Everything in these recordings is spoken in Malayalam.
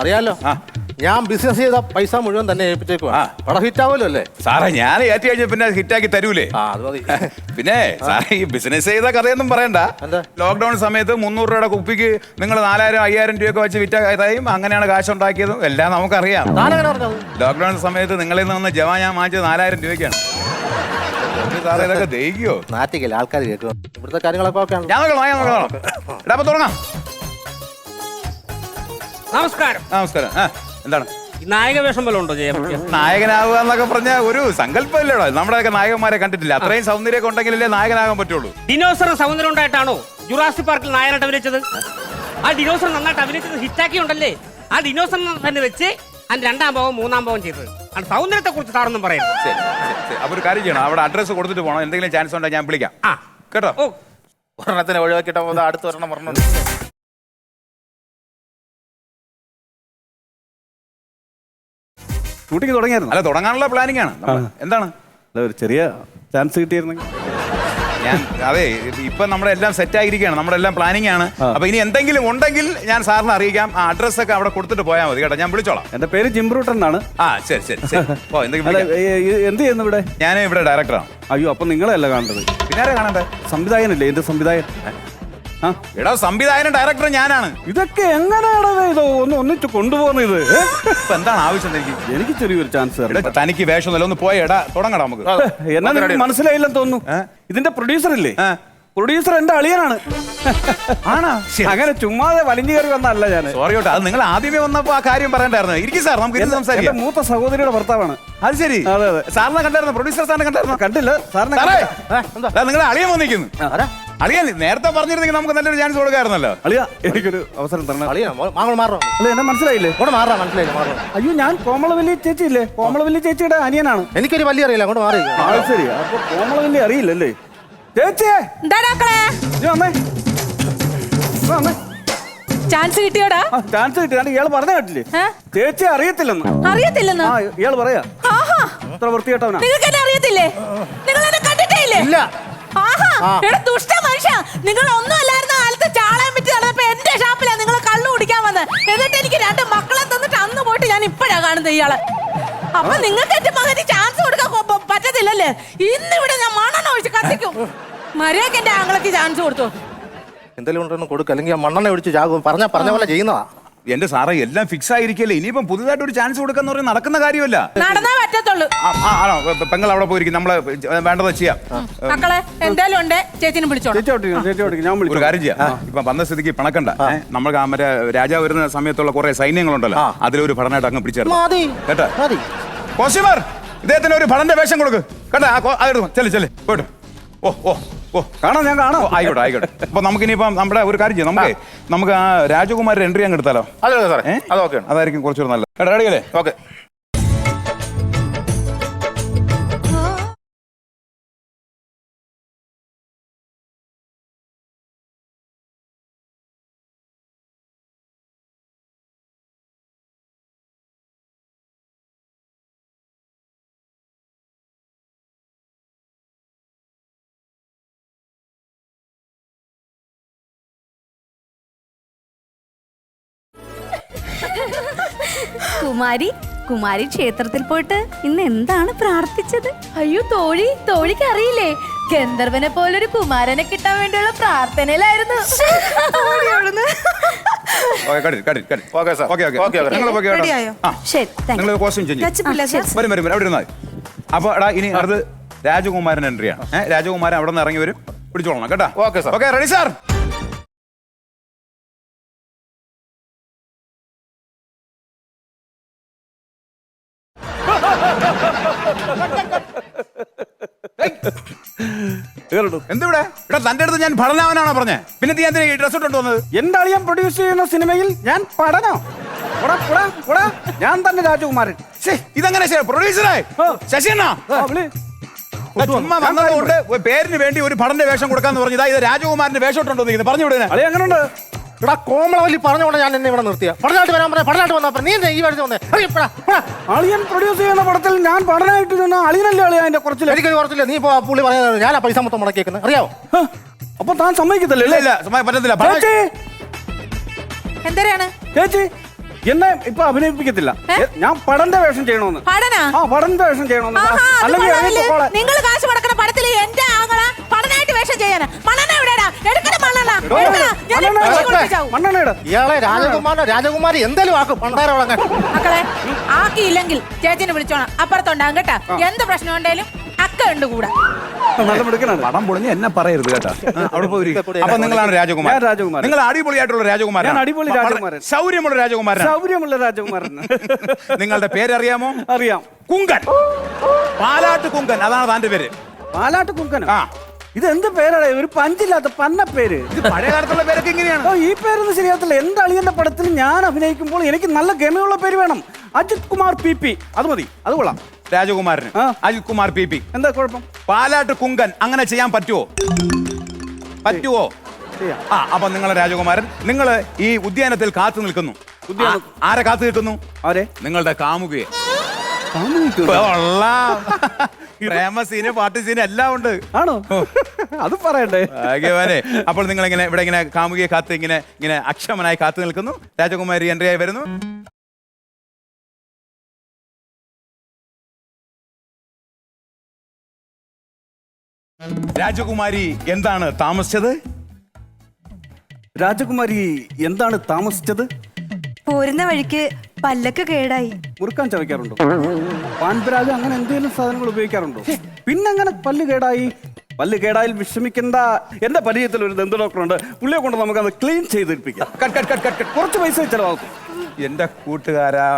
അറിയാലോ, ഞാൻ ബിസിനസ് ചെയ്ത പൈസ മുഴുവൻ തന്നെ ഏൽപ്പിച്ചേക്കുവാ. പടം ഹിറ്റ് ആവുമല്ലോ അല്ലേ സാറേ? ഞാൻ ഏറ്റി കഴിഞ്ഞ പിന്നെ ഹിറ്റാക്കി തരൂലേ? അത് മതി. പിന്നെ സാറേ ഈ ബിസിനസ് ചെയ്ത കഥയൊന്നും പറയണ്ട. ലോക്ക്ഡൌൺ സമയത്ത് 300 രൂപയുടെ കുപ്പിക്ക് നിങ്ങൾ 4000-5000 രൂപയൊക്കെ വെച്ച് വിറ്റായും അങ്ങനെയാണ് കാശ് ഉണ്ടാക്കിയതും എല്ലാം നമുക്കറിയാം. ലോക്ക്ഡൌൺ സമയത്ത് നിങ്ങളിൽ നിന്ന് ജവാൻ ഞാൻ വാങ്ങിച്ചത് 4000 രൂപയ്ക്കാണ്. സാറേ ഇതൊക്കെ ദഹിക്കോ? നാറ്റിക്കല്ലേ ആൾക്കാർ കേൾക്കും. ഇവിടുത്തെ കാര്യങ്ങളൊക്കെ ഞാൻ തുടങ്ങാം. നമസ്കാരം. നമസ്കാരം. എന്താണ് നായക വേഷം പോലെ ഉണ്ടോ ചെയ്യാൻ? നായകനാവുക എന്നൊക്കെ പറഞ്ഞ ഒരു സങ്കല്പമല്ലേടോ? നമ്മുടെയൊക്കെ നായകന്മാരെ കണ്ടിട്ടില്ല. അത്രയും സൗന്ദര്യമൊക്കെ ഉണ്ടെങ്കിലല്ലേ നായകനാകാൻ പറ്റുള്ളൂ. ഡിനോസർ സൗന്ദര്യം ഉണ്ടായിട്ടാണോ ജുറാസിക് പാർക്കിൽ നായകനായിട്ട് അഭിനയിച്ചത്? ആ ഡിനോസർ നന്നായിട്ട് അഭിനയിച്ചത് ഹിറ്റാക്കി ഉണ്ടല്ലേ? ആ ഡിനോസർ തന്നെ വെച്ച് അതിന് 2ാം ഭാവം 3ാം ഭാവം ചെയ്തത്. ആ സൗന്ദര്യത്തെ കുറിച്ച് സാറൊന്നും പറയുന്നത്. അപ്പൊ ഒരു കാര്യം ചെയ്യണം, അവിടെ അഡ്രസ് കൊടുത്തിട്ട് പോകണം. എന്തെങ്കിലും ചാൻസ് ഉണ്ടെങ്കിൽ ഞാൻ വിളിക്കാം കേട്ടോ. ഒരെണ്ണത്തിന് ഒഴിവാക്കിയിട്ട് അടുത്ത ഒരെണ്ണം പറഞ്ഞു. ഷൂട്ടിങ് തുടങ്ങിയായിരുന്നു? അല്ല, തുടങ്ങാനുള്ള പ്ലാനിങ് ആണ്. എന്താണ് ഒരു ചെറിയ ചാൻസ് കിട്ടിയിരുന്നെങ്കിൽ. അതെ, ഇപ്പൊ നമ്മുടെ എല്ലാം സെറ്റ് ആയിരിക്കുകയാണ്, നമ്മുടെ എല്ലാം പ്ലാനിങ് ആണ്. അപ്പൊ ഇനി എന്തെങ്കിലും ഉണ്ടെങ്കിൽ ഞാൻ സാറിന് അറിയിക്കാം. ആ അഡ്രസ് ഒക്കെ അവിടെ കൊടുത്തിട്ട് പോയാൽ മതി കേട്ടോ. ഞാൻ വിളിച്ചോളാം. എന്റെ പേര് ജിംബ്രൂട്ടൻ എന്നാണ്. ശരി. എന്ത് ചെയ്യുന്നു ഇവിടെ? ഞാൻ ഇവിടെ ഡയറക്ടറാണ്. അയ്യോ, അപ്പൊ നിങ്ങളെയല്ല കാണേണ്ടത്. പിന്നെ ആരാ കാണണ്ടേ? സംവിധായകനല്ലേ എന്റെ സംവിധായകൻ. എടാ, സംവിധായകനും ഡയറക്ടറും ഞാനാണ്. ഇതൊക്കെ എങ്ങനെയാണ് ഇത് ഒന്നിച്ച് കൊണ്ടുപോകുന്നത്? ഇത് ഇപ്പൊ എന്താണ് ആവശ്യം? എനിക്ക് ചെറിയൊരു ചാൻസ്. തനിക്ക് വേഷമൊന്നുമല്ല, ഒന്ന് പോയടാ, തുടങ്ങടാ നമുക്ക്. എന്നാ നിങ്ങൾക്ക് മനസ്സിലായില്ലെന്ന് തോന്നുന്നു. ഇതിന്റെ പ്രൊഡ്യൂസർ ഇല്ലേ, പ്രൊഡ്യൂസർ എന്റെ അളിയനാണ്. ആണോ? അങ്ങനെ ചുമ്മാതെ വലിഞ്ഞു കയറി വന്നല്ല ഞാൻ. സോറി കേട്ടോ, അത് നിങ്ങൾ ആദ്യമേ വന്നപ്പോ ആ കാര്യം പറയണ്ടായിരുന്നു. ഇരിക്കും സാർ, നമുക്ക് സംസാരിക്കാം. മൂത്ത സഹോദരിയുടെ ഭർത്താവാണ്. അത് ശരി. അതെ അതെ. സാറിനെ കണ്ടായിരുന്നു? പ്രൊഡ്യൂസർ സാറിനെ കണ്ടായിരുന്നു? കണ്ടില്ല സാറിനെ. നിങ്ങൾ അളിയൻ വന്നിരിക്കുന്നു. അളിയൻ നേരത്തെ പറഞ്ഞിരുന്നെങ്കിൽ നമുക്ക് നല്ലൊരു ചാൻസ് കൊടുക്കായിരുന്നല്ലോ. അളിയ, എനിക്കൊരു അവസരം തരണം. അളിയ എന്നെ മനസ്സിലായില്ലേ? അയ്യോ, ഞാൻ കോമളവല്ലി ചേച്ചി ഇല്ലേ, കോമളവല്ലി ചേച്ചിയുടെ അനിയനാണ്. എനിക്കൊരു വലിയ അറിയില്ല, അങ്ങോട്ട് മാറി. ശരി, അപ്പൊ കോമളവല്ലി അറിയില്ലല്ലേ ചേച്ചിയെ? ചാൻസ് കിട്ടിയോടാ? ചാൻസ് കിട്ടി. ഇയാള് പറഞ്ഞ കേട്ടില്ലേ, ചേച്ചി അറിയത്തില്ലെന്ന്. ഇയാള് പറയാ അത്ര വൃത്തികെട്ടവനാ. നിങ്ങൾക്ക് എന്നെ അറിയത്തില്ലേ? നിങ്ങൾ എന്നെ കണ്ടിട്ടേ ഇല്ലേ? ഇല്ല. ദുഷ്ട മനുഷ്യ, നിങ്ങൾ ഒന്നും അല്ലായിരുന്ന കാലത്ത് ചാളാൻ പറ്റി നടന്നപ്പോ എന്റെ ഷാപ്പിലാ നിങ്ങൾ കള്ളു കുടിക്കാൻ വന്നത്. എന്നിട്ട് എനിക്ക് 2 മക്കളെ തന്നിട്ട് അന്ന് പോയിട്ട് ഞാൻ ഇപ്പഴാ കാണുന്നത് ഇയാളെ. അപ്പൊ നിങ്ങൾക്ക് എന്റെ മകന് ചാൻസ് കൊടുക്കാൻ പറ്റത്തില്ലല്ലേ? ഇന്നിവിടെ ഞാൻ മണ്ണെണ്ണ ഒഴിച്ച് കത്തിക്കും. മര്യാദക്ക് എന്റെ ആങ്ങളക്ക് ചാൻസ് കൊടുത്തു. എന്തെങ്കിലും ഉണ്ടെന്ന് കൊടുക്കുക, അല്ലെങ്കിൽ മണ്ണെണ്ണ ഒഴിച്ച് ചാകും. പറഞ്ഞ പോലെ ചെയ്യുന്നതാ. എന്റെ സാറേ, എല്ലാം ഫിക്സ് ആയിരിക്കല്ലേ? ഇനിയിപ്പം പുതുതായിട്ട് ഒരു ചാൻസ് കൊടുക്കാന്ന് പറഞ്ഞാൽ നടക്കുന്ന കാര്യമല്ല. നടന്നാ പറ്റത്തുള്ളൂ. ആണോ? പെങ്ങൾ അവിടെ പോയിരിക്കും, നമ്മള് വേണ്ടത് ചെയ്യാം. മക്കളെ എന്തായാലും ഉണ്ട്, ചേച്ചിനെ വിളിച്ചോളൂ. ഒരു കാര്യം ചെയ്യാം. ഇപ്പൊ വന്ന സ്ഥിതിക്ക് പണക്കണ്ട. നമ്മൾക്ക് മറ്റേ രാജാവ് വരുന്ന സമയത്തുള്ള കുറെ സൈന്യങ്ങളുണ്ടല്ലോ, അതിലൊരു ഭടനായിട്ട് അങ്ങ് പിടിച്ചേർന്നു കേട്ടോ. കോസ്റ്റ്യൂമർ, ഇദ്ദേഹത്തിന് ഒരു ഭടന്റെ വേഷം കൊടുക്ക് കേട്ടോ. ചെല്ല് പോയിട്ട്. കാണാം, ഞാൻ കാണാം. ആയിക്കോട്ടെ. അപ്പൊ നമുക്കിനിയിപ്പം നമ്മുടെ ഒരു കാര്യം ചെയ്യാം. നമുക്ക് ആ രാജകുമാരുടെ എൻട്രി അങ്ങ് എടുത്താലോ? അതായിരിക്കും കുറച്ചുകൂടെ നല്ലത്. റെഡിയല്ലേ? ഓക്കെ. കുമാരി ക്ഷേത്രത്തിൽ പോയിട്ട് ഇന്ന് എന്താണ് പ്രാർത്ഥിച്ചത്? അയ്യോ തോഴിക്ക് അറിയില്ലേ? ഗന്ധർവനെ പോലൊരു കുമാരനെ കിട്ടാൻ വേണ്ടിയുള്ള പ്രാർത്ഥനയിലായിരുന്നു. അപ്പൊ എടാ, ഇനി അത് രാജകുമാരൻ എൻട്രിയാണ്. രാജകുമാരൻ അവിടെ നിന്ന് ഇറങ്ങി വരും, പിടിച്ചോളണം കേട്ടോ. Okay, ready sir? എന്തിവിടെ? തന്റെ അടുത്ത് ഞാൻ പഠനാവനാണോ പറഞ്ഞേ? പിന്നെ നീ എന്തിനാ ഈ ഡ്രസ് ഇട്ടോണ്ട് വന്നത്? എന്റെ അളിയൻ പ്രൊഡ്യൂസ് ചെയ്യുന്ന സിനിമയിൽ ഞാൻ പഠനോ? ഞാൻ തന്നെ രാജകുമാരൻ. ഇതെങ്ങനെ പ്രൊഡ്യൂസറായി? ശശിയണ്ണ ചുമ്മാ വന്നതുകൊണ്ട് പേരിന് വേണ്ടി ഒരു പഠന്റെ വേഷം കൊടുക്കാന്ന് പറഞ്ഞു. ഇത് രാജകുമാരന്റെ വേഷം ഇട്ടോണ്ട് പറഞ്ഞു വിടുന്നേ. അളി എങ്ങനെയുണ്ട്? ഇവിടെ കോമളവല്ലി പറഞ്ഞോണ്ട് ഞാൻ എന്നെ ഇവിടെ നിർത്തിയ. പഠനമായിട്ട് വരാൻ പറഞ്ഞ പഠനമായിട്ട് വന്നപ്പോ നീ ഈ വഴി വന്നേ. അളിയൻ പ്രൊഡ്യൂസ് ചെയ്യുന്ന പടത്തിൽ ഞാൻ പഠനമായിട്ട് നിന്ന് അളിയനല്ലേ അളിയാ അതിന്റെ കുറച്ചില്ല. എനിക്കൊരു കുറച്ചില്ല. നീ ഇപ്പൊ പുള്ളി പറയുന്നത് ഞാൻ ആ പൈസ മൊത്തം മുടക്കിയേക്കുന്നത് അറിയാവോ? അപ്പൊ താൻ സമ്മതിക്കത്തില്ലേ? ഇല്ല, പറ്റത്തില്ല. എന്തരാണ് ചേച്ചി എന്നെ ഇപ്പൊ അഭിനയിപ്പിക്കത്തില്ല. ഞാൻ പടന്റെ വേഷം ചെയ്യണമെന്ന്. പടനാ? ആ പടന്റെ വേഷം ചെയ്യണമെന്ന്. അല്ലെങ്കിൽ ഇറങ്ങിപ്പോളെ. നിങ്ങൾ കാശ് മുടക്കണ പടത്തിൽ എന്റെ ആങ്ങള പടനായിട്ട് വേഷം ചെയ്യാന്. മണ്ണെണ്ണ എവിടെയാ? എടുക്കണ മണ്ണെണ്ണ. മണ്ണെണ്ണയുടെ ഇയാളെ രാജകുമാരി എന്തേലും ആക്കും പണ്ടാരോളങ്ങ. മക്കളെ ആക്കിയില്ലെങ്കിൽ ചേച്ചിനെ വിളിച്ചോണം. അപ്പുറത്തുണ്ടാകും കേട്ടാ. എന്ത് പ്രശ്നം ഉണ്ടെങ്കിലും അക്ക ഉണ്ട് കൂടെ. നല്ല മിടുക്കനാണ്. പടം പൊളിഞ്ഞ് എന്നെ പറയരുത് കേട്ടോ. അവിടെ പോയി അപ്പൊ നിങ്ങളാണ് രാജകുമാരൻ. ഞാൻ രാജകുമാരൻ. നിങ്ങൾ അടിപൊളിയായിട്ടുള്ള രാജകുമാരൻ. ഞാൻ അടിപൊളി രാജകുമാരൻ. ശൗര്യമുള്ള രാജകുമാരൻ. ശൗര്യമുള്ള രാജകുമാരൻ. നിങ്ങളുടെ പേരറിയാമോ? അറിയാം. കുങ്കൻ. പാലാട്ട് കുങ്കൻ, അതാണ് താന്റെ പേര്. പാലാട്ട് കുങ്കൻ. ആ, ഇത് എന്ത് പേരാണ്? ഒരു പഞ്ചില്ലാത്ത പന്ന പേര്. ഇത് പഴയ കാലത്തുള്ള പേരൊക്കെ ഇങ്ങനെയാണ്. ഈ പേരൊന്നും ശരിയാകത്തില്ല. എന്റെ അളിയന്റെ പടത്തിൽ ഞാൻ അഭിനയിക്കുമ്പോൾ എനിക്ക് നല്ല ഗമയുള്ള പേര് വേണം. അജിത് കുമാർ PP. അത് മതി, അത് കൊള്ളാം. രാജകുമാരന് അജിത് കുമാർ PP. എന്താ കുഴപ്പം? പാലാട്ട് കുങ്കൻ അങ്ങനെ ചെയ്യാൻ പറ്റുമോ? പറ്റുമോ? ആ, അപ്പൊ നിങ്ങളെ രാജകുമാരൻ, നിങ്ങൾ ഈ ഉദ്യാനത്തിൽ കാത്തു നിൽക്കുന്നു. ആരെ കാത്തു നിൽക്കുന്നു? ആരെ? നിങ്ങളുടെ കാമുകയെ. പ്രേമ സീന്, പാട്ട് സീന് എല്ലാം ഉണ്ട്. ആണോ? അത് പറയണ്ടേ? ഭാഗ്യവാനെ. അപ്പോൾ നിങ്ങൾ ഇങ്ങനെ ഇവിടെ ഇങ്ങനെ കാമുകിയെ കാത്ത് ഇങ്ങനെ അക്ഷമനായി കാത്തു നിൽക്കുന്നു. രാജകുമാരി എൻട്രി ആയി വരുന്നു. രാജകുമാരി എന്താണ് താമസിച്ചത്? രാജകുമാരി എന്താണ് താമസിച്ചത്? പോരുന്ന വഴിക്ക് പല്ലക്ക് കേടായി. മുറുക്കാൻ ചവയ്ക്കാറുണ്ടോ? പാൻപരാഗ് അങ്ങനെ എന്തെങ്കിലും സാധനങ്ങൾ ഉപയോഗിക്കാറുണ്ടോ? പിന്നെങ്ങനെ പല്ല് കേടായി? പല്ല് കേടായിൽ വിഷമിക്കേണ്ട. എന്റെ പരിചയത്തിൽ ഒരു ദന്ത ഡോക്ടറുണ്ട്. പുള്ളിയെ കൊണ്ട് നമുക്ക് അത് ക്ലീൻ ചെയ്തിരിപ്പിക്കാം. കുറച്ച് പൈസ ചെലവാക്കും. എന്റെ കൂട്ടുകാരാ,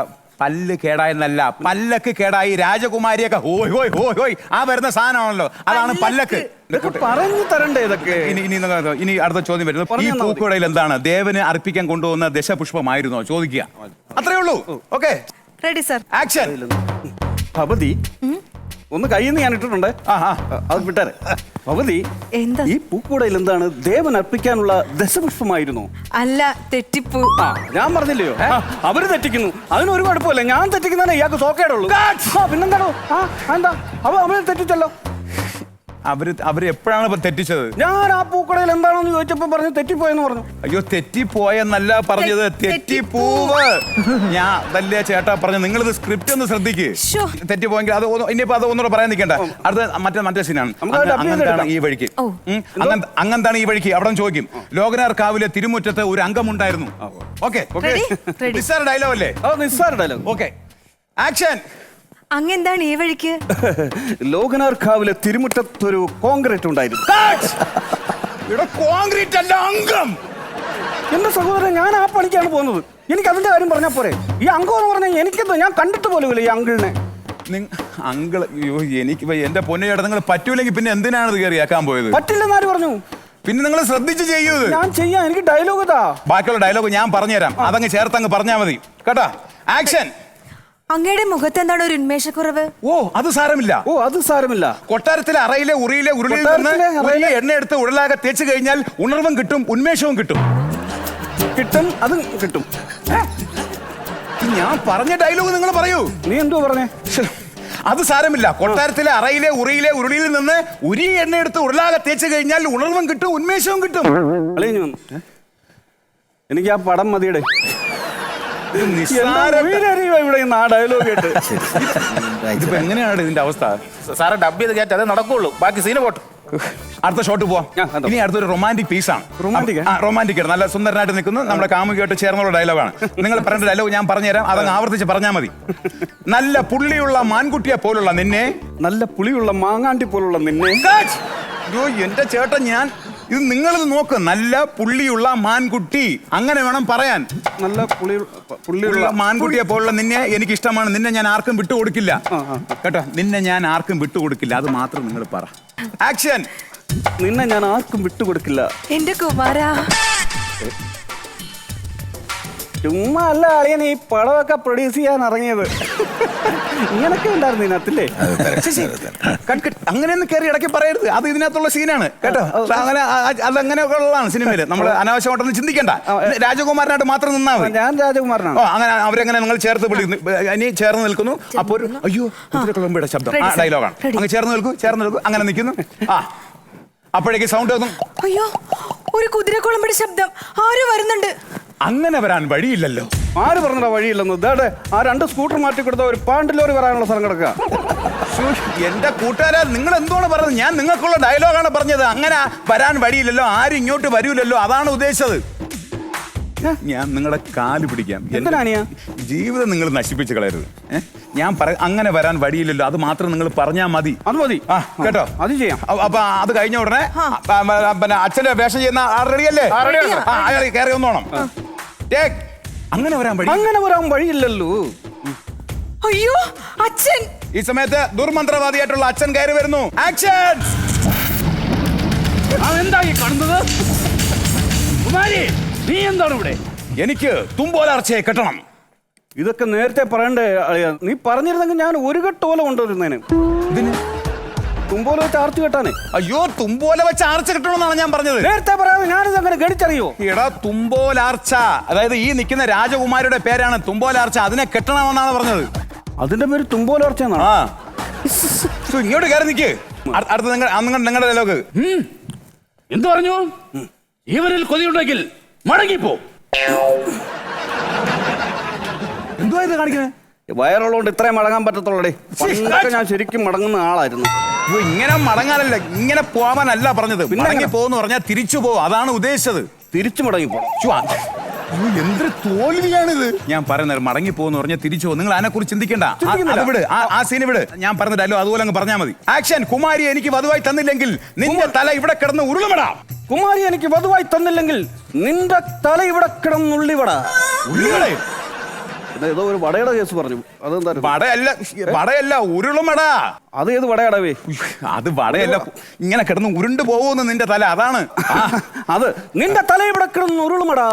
പല്ല് കേടായെന്നല്ല, പല്ലക്ക് കേടായി. രാജകുമാരിയൊക്കെ ഹോയ് ഹോയ് ഹോയ് ഹോയ് ആ വരുന്ന സാധനമാണല്ലോ, അതാണ് പല്ലക്ക്. പറഞ്ഞു തരണ്ടേ ഇതൊക്കെ? ഇനി അടുത്ത ചോദ്യം വരുന്നു. ഈ പൂക്കുടയിൽ എന്താണ് ദേവന് അർപ്പിക്കാൻ കൊണ്ടുവന്ന ദശപുഷ്പമായിരുന്നോ? ചോദിക്കുക. അത്രേ ഉള്ളൂ. Okay, ready sir. ആക്ഷൻ. ഭവതി, ഒന്ന് കയ്യിൽ നിന്ന് ഞാൻ ഇട്ടിട്ടുണ്ട്. അത് വിട്ടാരെ. ഭവതി, എന്താ ഈ പൂക്കൂടയിൽ എന്താണ് ദേവൻ അർപ്പിക്കാനുള്ള ദശപുഷ്പമായിരുന്നു? അല്ല, തെറ്റിപ്പൂ. ഞാൻ പറഞ്ഞില്ലയോ, അവര് തെറ്റിക്കുന്നു. അതിനൊരു കുഴപ്പമില്ല. ഞാൻ തെറ്റിക്കുന്നതന്നെ ഇയാൾക്ക് സോക്കേടുള്ളൂ. പിന്നെന്താണോ? എന്താ അവര് തെറ്റിച്ചല്ലോ. അവര് എപ്പോഴാണ് തെറ്റിച്ചത്? ഞാൻ ആ പൂക്കടയിൽ എന്താണെന്ന് ചോദിച്ചപ്പോ പറഞ്ഞു തെറ്റിപ്പോയെന്ന് പറഞ്ഞു. അയ്യോ, തെറ്റിപ്പോയെന്നല്ല പറഞ്ഞത്, തെറ്റിപ്പൂവ്. ഞാൻ അതല്ലേ ചേട്ടാ പറഞ്ഞു. നിങ്ങളിത് സ്ക്രിപ്റ്റ് ഒന്ന് ശ്രദ്ധിക്ക്. തെറ്റിപ്പോയെങ്കിൽ അത് ഇനിയിപ്പോ അത് ഒന്നുകൂടെ പറയാൻ നിൽക്കണ്ട. അടുത്ത മറ്റേ സീനാണ്. അങ്ങനത്താണ് ഈ വഴിക്ക്. അങ്ങനത്താണ് ഈ വഴിക്ക്. അവിടെ ചോദിക്കും, ലോകനാർ കാവിലെ തിരുമുറ്റത്ത് ഒരു അംഗമുണ്ടായിരുന്നു. ഓക്കെ, നിസ്സാര ഡയലോഗ് അല്ലേ? നിസ്സാര ഡയലോഗ്. Okay, action. അങ്ങെന്താണ് ഈ വഴിക്ക്? ലോകനാർ കാവിലെ തിരുമുറ്റത്തൊരു കോൺക്രീറ്റ് ഉണ്ടായിരുന്നു. കോൺക്രീറ്റ് അല്ല, അംഗം. എന്റെ സഹോദരൻ, ഞാൻ ആ പണിക്കാണ് പോകുന്നത്. എനിക്ക് അതിന്റെ കാര്യം പറഞ്ഞാൽ പോരെ? ഈ അംഗം എന്ന് പറഞ്ഞാൽ എനിക്കെന്തോ, ഞാൻ കണ്ടിട്ട് പോലുമില്ല ഈ അങ്കിളിനെ. അങ്കിൾ, എനിക്ക് എന്റെ പൊന്നേട്ടാ, നിങ്ങൾ പറ്റൂലെങ്കിൽ പിന്നെ എന്തിനാണ് ഇത് കയറിയാക്കാൻ പോയത്? പറ്റില്ലെന്ന് ആര് പറഞ്ഞു? പിന്നെ നിങ്ങൾ ശ്രദ്ധിച്ച് ചെയ്യൂ. ഞാൻ ചെയ്യാം. എനിക്ക് ഡയലോഗ് താ. ബാക്കിയുള്ള ഡയലോഗ് ഞാൻ പറഞ്ഞുതരാം. അതങ്ങ് ചേർത്തങ്ങ് പറഞ്ഞാൽ മതി കേട്ടോ. ആക്ഷൻ. അങ്ങയുടെ മുഖത്ത് എന്താണ് ഒരു ഉന്മേഷക്കുറവ്? അത് സാരമില്ല. അത് സാരമില്ല. കൊട്ടാരത്തിലെ അറയിലെ ഉറിയിലെ ഉരുളിയിൽ നിന്ന് എണ്ണ എടുത്ത് ഉരുളാകെ തേച്ച് കഴിഞ്ഞാൽ ഉണർവും കിട്ടും, ഉന്മേഷവും കിട്ടും. അതും കിട്ടും. ഞാൻ പറഞ്ഞ ഡയലോഗ് നിങ്ങൾ പറയൂ. നീ എന്തോ പറഞ്ഞേ? അത് സാരമില്ല. കൊട്ടാരത്തിലെ അറയിലെ ഉറിയിലെ ഉരുളിയിൽ നിന്ന് ഉരി എണ്ണ എടുത്ത് ഉരുളാകെ തേച്ച് കഴിഞ്ഞാൽ ഉണർവും കിട്ടും, ഉന്മേഷവും കിട്ടും. എനിക്ക് ആ പടം മതിയുടെ. എങ്ങനെയാണ് ഇതിന്റെ അവസ്ഥ? സാറെ ഡബ് ചെയ്ത് കയറ്റി അതേ നടക്കുള്ളൂ. ബാക്കി സീന് പോട്ടെ. അടുത്ത ഷോട്ട് പോവാം. ഇനി അടുത്തൊരു റൊമാൻറ്റിക് പീസാണ്. റൊമാൻറ്റിക് നല്ല സുന്ദരനായിട്ട് നിൽക്കുന്നു. നമ്മുടെ കാമുകിയായിട്ട് ചേർന്നുള്ള ഡയലോഗാണ്. നിങ്ങൾ പറയേണ്ട ഡയലോഗ് ഞാൻ പറഞ്ഞുതരാം. അതങ്ങ് ആവർത്തിച്ച് പറഞ്ഞാൽ മതി. നല്ല പുള്ളിയുള്ള മാൻകുട്ടിയെ പോലുള്ള നിന്നെ. നല്ല പുളിയുള്ള മാങ്ങാണ്ടി പോലുള്ള നിന്നെ. എന്റെ ചേട്ടൻ, ഞാൻ ഇത് നിങ്ങളിത് നോക്ക്. നല്ല പുള്ളിയുള്ള മാൻകുട്ടി, അങ്ങനെ വേണം പറയാൻ. നല്ല പുള്ളിയുള്ള മാൻകുട്ടിയെ പോലുള്ള നിന്നെ എനിക്ക് ഇഷ്ടമാണ്. നിന്നെ ഞാൻ ആർക്കും വിട്ടുകൊടുക്കില്ല കേട്ടോ. നിന്നെ ഞാൻ ആർക്കും വിട്ടുകൊടുക്കില്ല. അത് മാത്രം നിങ്ങൾ പറ. ആക്ഷൻ. നിന്നെ ഞാൻ ആർക്കും വിട്ടുകൊടുക്കില്ല. എന്റെ കുമാരാ, ചുമ്മാ അല്ല അളിയൻ ഈ പടമൊക്കെ പ്രൊഡ്യൂസ് ചെയ്യാൻ ഇറങ്ങിയത്. ഇങ്ങനൊക്കെ ഉണ്ടായിരുന്നു ഇതിനകത്തില്ലേ? അങ്ങനെയൊന്നും കയറി ഇടയ്ക്ക് പറയരുത്. അത് ഇതിനകത്തുള്ള സീനാണ് കേട്ടോ. അങ്ങനെ അതങ്ങനെയൊക്കെ ഉള്ളതാണ് സിനിമയിൽ. നമ്മൾ അനാവശ്യമായിട്ടൊന്നും ചിന്തിക്കണ്ട. രാജകുമാരനായിട്ട് മാത്രം നിന്നാ മതി. ഞാൻ രാജകുമാരനാണ്. അങ്ങനെ അവരെങ്ങനെ നിങ്ങൾ ചേർത്ത് ഇനി ചേർന്ന് നിൽക്കുന്നു. അപ്പോൾ ഒരു അയ്യോ കുളമ്പയുടെ ശബ്ദം, ആ ഡയലോഗാണ്. അങ്ങ് ചേർന്ന് നിൽക്കൂ, അങ്ങനെ നിൽക്കുന്നു. അപ്പോഴേക്ക് സൗണ്ട് അയ്യോ ഒരു കുതിരക്കുളമ്പടി ശബ്ദം. ആരോ വരുന്നുണ്ട്. അങ്ങനെ വരാൻ വഴിയില്ലല്ലോ. ആര് പറഞ്ഞ വഴിയില്ലെന്ന്? ഇതേടെ ആ 2 സ്കൂട്ടർ മാറ്റി കൊടുത്ത ഒരു പാണ്ട് ലോറി വരാനുള്ള സ്ഥലം കിടക്കുക. എന്റെ കൂട്ടുകാരാ, നിങ്ങൾ എന്താണ് പറഞ്ഞത്? ഞാൻ നിങ്ങൾക്കുള്ള ഡയലോഗാണ് പറഞ്ഞത്. അങ്ങനെ വരാൻ വഴിയില്ലല്ലോ, ആരും ഇങ്ങോട്ട് വരൂലല്ലോ, അതാണ് ഉദ്ദേശിച്ചത്. ഞാൻ നിങ്ങളുടെ കാല് പിടിക്കാം. എന്തിനാണിയാ ജീവിതം നിങ്ങൾ നശിപ്പിച്ച് കളയരുത്. ഞാൻ അങ്ങനെ വരാൻ വഴിയില്ലല്ലോ, അത് മാത്രം നിങ്ങൾ പറഞ്ഞാൽ മതി. അത് മതി. കേട്ടോ, അത് ചെയ്യാം. അപ്പൊ അത് കഴിഞ്ഞ ഉടനെ പിന്നെ അച്ഛന്റെ വേഷം ചെയ്യുന്ന റെഡിയല്ലേ? അയാൾ കയറി ഒന്നോണം. അങ്ങനെ വരാൻ വഴിയില്ലല്ലോ. അയ്യോ അച്ഛൻ! ഈ സമയത്ത് ദുർമന്ത്രവാദിയായിട്ടുള്ള അച്ഛൻ കയറി വരുന്നു. ആക്ഷൻ! എന്താ ഈ കാണുന്നത്? കുമാരി, നീ എന്താണ് ഇവിടെ? എനിക്ക് തുമ്പോലാർച്ചയെ കെട്ടണം. ഇതൊക്കെ നേരത്തെ പറയണ്ടേ അളിയാ? നീ പറഞ്ഞിരുന്നെങ്കിൽ ഞാൻ ഒരു കെട്ടോല കൊണ്ടുവരുന്നേന്. തുമ്പോല വെച്ച് ആർച്ച് കെട്ടാനേ. അയ്യോ, തുമ്പോല വെച്ച് ആർച്ച കെട്ടണമെന്നാണ് ഞാൻ പറഞ്ഞത്. നേരത്തെ പറയാതെ ഞാനിത് അങ്ങനെ ഗണിച്ചറിയോ? എടാ, തുമ്പോലാർച്ച, അതായത് ഈ നിൽക്കുന്ന രാജകുമാരിയുടെ പേരാണ് തുമ്പോലാർച്ച, അതിനെ കെട്ടണമെന്നാണ് പറഞ്ഞത്. അതിന്റെ പേര് തുമ്പോലാർച്ച എന്നാണ്. ഇങ്ങോട്ട് കയറി നിൽക്ക്. അടുത്ത നിങ്ങളുടെ ഡയലോഗ്. എന്ത് പറഞ്ഞു? ജീവനിൽ കൊതിയുണ്ടെങ്കിൽ മടങ്ങിപ്പോ. എന്തുവാ ഇത് കാണിക്കുന്നത്? വയറുള്ളതുകൊണ്ട് ഇത്രയും മടങ്ങാൻ പറ്റത്തുള്ളടേ. പണ്ടൊക്കെ ഞാൻ ശരിക്കും മടങ്ങുന്ന ആളായിരുന്നു. ഇങ്ങനെ മടങ്ങാനല്ല, ഇങ്ങനെ പോവാനല്ല പറഞ്ഞത്. മടങ്ങി പോന്ന് പറഞ്ഞാൽ തിരിച്ചു പോകും, അതാണ് ഉദ്ദേശിച്ചത്. തിരിച്ചു മടങ്ങിപ്പോ. എന്തൊരു തോൽവിയാണിത്. ഞാൻ പറയുന്നത് മടങ്ങി പോകുന്ന പറഞ്ഞാൽ തിരിച്ചു പോകും. നിങ്ങൾ അതിനെ കുറിച്ച് ചിന്തിക്കണ്ട. അത് വിട്, ആ സീൻ വിട്. ഞാൻ പറഞ്ഞ ഡയലോഗ് അതുപോലെ അങ്ങ് പറഞ്ഞാൽ മതി. ആക്ഷൻ! കുമാരി എനിക്ക് വധുവായി തന്നില്ലെങ്കിൽ നിന്റെ തല ഇവിടെ കിടന്ന് ഉരുളുമടാ. കുമാരി എനിക്ക് വധുവായി തന്നില്ലെങ്കിൽ നിന്റെ തല ഇവിടെ കിടന്നുള്ളിവട. ഉള്ളിവടേ? ഏതോ ഒരു വടയുടെ കേസ് പറഞ്ഞു. അതെന്താ? വടയല്ല, ഉരുളുമടാ. അത് ഏത് വടയടവേ? അത് വടയല്ല, ഇങ്ങനെ കിടന്ന് ഉരുണ്ടു പോകുന്നു നിന്റെ തല, അതാണ്. അത് നിന്റെ തല ഇവിടെ കിടന്ന് ഉരുളുമടാ.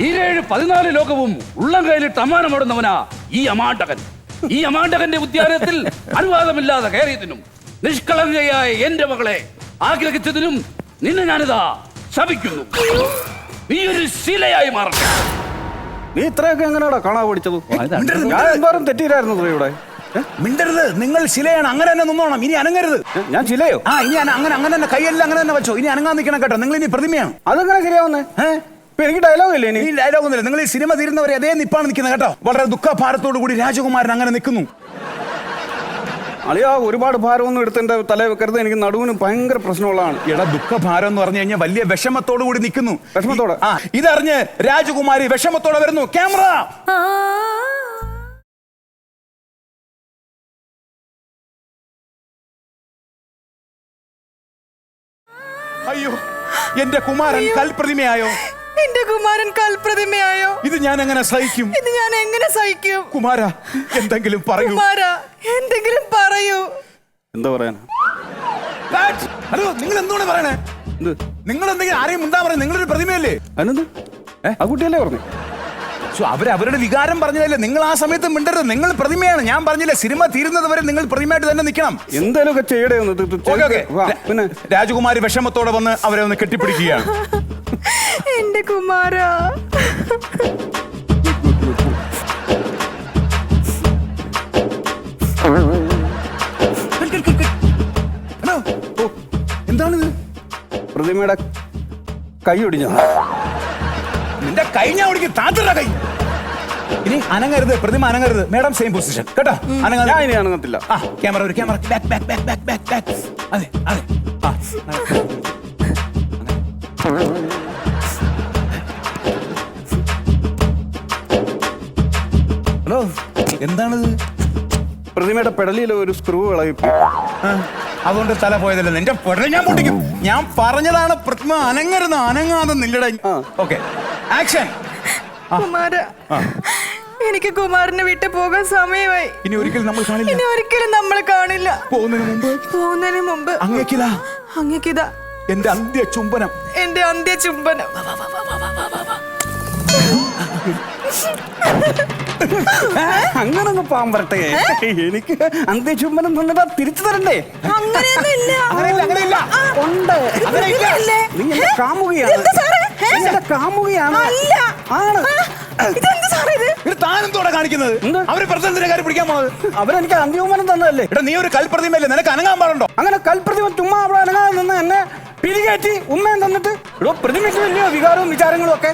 ഈ 14 ലോകവും ഉള്ളം കയ്യിലിട്ട് അമ്മാനമോടുന്നവനാ ഈ അമാണ്ടകൻ. ഈ അമാണ്ടകന്റെ ഉദ്യാനത്തിൽ അനുവാദമില്ലാതെ കയറിയതിനും നിഷ്കളങ്കയായ എന്റെ മകളെ ആഗ്രഹിച്ചതിനും നിന്നെ ഞാനിതാ ശപിക്കുന്നു. നീ ഒരു ശിലയായി മാറട്ടെ. നീ ഇത്രയൊക്കെ എങ്ങനെയാടാ കാണാൻ പഠിച്ചത്? ഞാൻ എന്തോരം തെറ്റീരായിരുന്നു ഇവിടെ. മിണ്ടരുത്, നിങ്ങൾ ശിലയാണ്, അങ്ങനെ തന്നെ നിന്നോണം. ഇനി അനങ്ങരുത്. ഞാൻ ശിലയോ? ഇനി അങ്ങനെ തന്നെ കൈയെല്ലാം അങ്ങനെ തന്നെ വെച്ചോ. ഇനി അനങ്ങാൻ നിൽക്കണം കേട്ടോ. നിങ്ങൾ ഇനി പ്രതിമയാണ്. അതെങ്ങനെ ശരിയാവുന്നേ? ഇപ്പൊ എനിക്ക് ഡയലോഗ് ഇല്ലേ? ഈ ഡയലോഗ് ഒന്നുമില്ല. നിങ്ങൾ ഈ സിനിമ തീരുന്നവരെ അതേ നിപ്പാണ് നിൽക്കുന്നത് കേട്ടോ. വളരെ ദുഃഖഭാരത്തോടു കൂടി രാജകുമാരൻ അങ്ങനെ നിൽക്കുന്നു. അളിയാ, ഒരുപാട് ഭാരമൊന്നും എടുത്ത് എന്റെ തല വെക്കരുത്. എനിക്ക് നടുവിന് ഭയങ്കര പ്രശ്നമുള്ളതാണ്. എടാ, ദുഃഖഭാരം എന്ന് പറഞ്ഞു കഴിഞ്ഞാൽ വലിയ വിഷമത്തോടു കൂടി നിൽക്കുന്നു. വിഷമത്തോടെ? ഇതറിഞ്ഞ് രാജകുമാരി വിഷമത്തോടെ വരുന്നു. ക്യാമറ. അയ്യോ, എന്റെ കുമാരൻ കൽപ്രതിമയായോ? എന്റെ കുമാരൻ കൽപ്രതിമയായോ? ഇത് ഞാൻ എങ്ങനെ സഹിക്കും? ഇത് ഞാൻ എങ്ങനെ സഹിക്കും? കുമാര, എന്തെങ്കിലും പറയൂ. കുമാര, എന്തെങ്കിലും പറയൂ. എന്താ പറയാനാ? ഹലോ, നിങ്ങൾ എന്താണ് പറയണേ? നിങ്ങൾ എന്തെങ്കിലും ആരെയും മുണ്ടാ പറയും. നിങ്ങളൊരു പ്രതിമയല്ലേ? അനന്ത് ആ കുട്ടിയല്ലേ പറഞ്ഞു? അവരുടെ വികാരം പറഞ്ഞതല്ലേ. നിങ്ങൾ ആ സമയത്ത് മിണ്ടരുത്. നിങ്ങൾ പ്രതിമയാണ്. ഞാൻ പറഞ്ഞില്ലേ, സിനിമ തീരുന്നത് വരെ നിങ്ങൾ പ്രതിമയായിട്ട് തന്നെ നിൽക്കണം. എന്തേലും ചെയ്യടേ. പിന്നെ രാജകുമാരി വിഷമത്തോടെ വന്ന് അവരെ ഒന്ന് കെട്ടിപ്പിടിക്കുകയാണ്. എന്റെ കുമാര. എന്താണിത്? പ്രതിമയുടെ കൈ ഒടിഞ്ഞ. നിന്റെ കൈ ഞാൻ ഒടിക്കും. താത്തറ കൈ. ഇനി അനങ്ങരുത്, പ്രതിമ അനങ്ങരുത്. മേഡം സെയിം പൊസിഷൻ കേട്ടോ. ഞാൻ ഇനി അനങ്ങത്തില്ല. ക്യാമറ ഒരു ക്യാമറ. അതെ അതെ. ഹലോ, എന്താണിത്? പ്രതിമയുടെ പെടലിയിൽ ഒരു സ്ക്രൂ ഇളകി. അതുകൊണ്ട് തല പോയതല്ല. നിന്റെ പെടൽ ഞാൻ പൊട്ടിക്കും. ഞാൻ പറഞ്ഞതാണ് പ്രതിമ അനങ്ങരുത്. അനങ്ങാതെ നില്ലട. Okay, action. കുമാര, എനിക്ക് കുമാരനെ വിട്ട് പോകാൻ സമയമായി. ഇനി ഒരിക്കലും നമ്മൾ കാണില്ല. ഇനി ഒരിക്കലും നമ്മൾ കാണില്ല. പോകുന്നതിന് മുമ്പ് അങ്ങേക്കിതാ എന്റെ അന്ത്യ ചുംബനം. എന്റെ അന്ത്യ ചുംബനം. അങ്ങനെ പാവം വരട്ടെ. എനിക്ക് അന്ത്യചുംബനം തന്നിട്ട് തിരിച്ചു തരണ്ടേ? അങ്ങനെയൊന്നുമില്ല. ഉണ്ട്. നീ എന്റെ കാമുകയാണ്. കാമുകയാണ്. ആണ്. സാറേ ഇത്? ഇത് താനെന്തോടെ കാണിക്കുന്നത്? എന്ത്? അവര് പ്രസിഡന്റിന്റെ കാര്യം പിടിക്കാൻ പോകുന്നത്. അവരെനിക്ക് അന്തിമോചനം തന്നതല്ലേ? എടാ നീ ഒരു കൽപ്രതിമയല്ലേ, നിനക്ക് അനങ്ങാൻ പാടുണ്ടോ? അങ്ങനെ കൽപ്രതിമ ചുമ്മാ അവിടെ അനങ്ങാതെ നിന്ന് എന്നെ പിരികേറ്റി ഉമ്മയും തന്നിട്ട് പ്രതിമയ്ക്ക് വലിയ വികാരവും വിചാരങ്ങളും ഒക്കെ.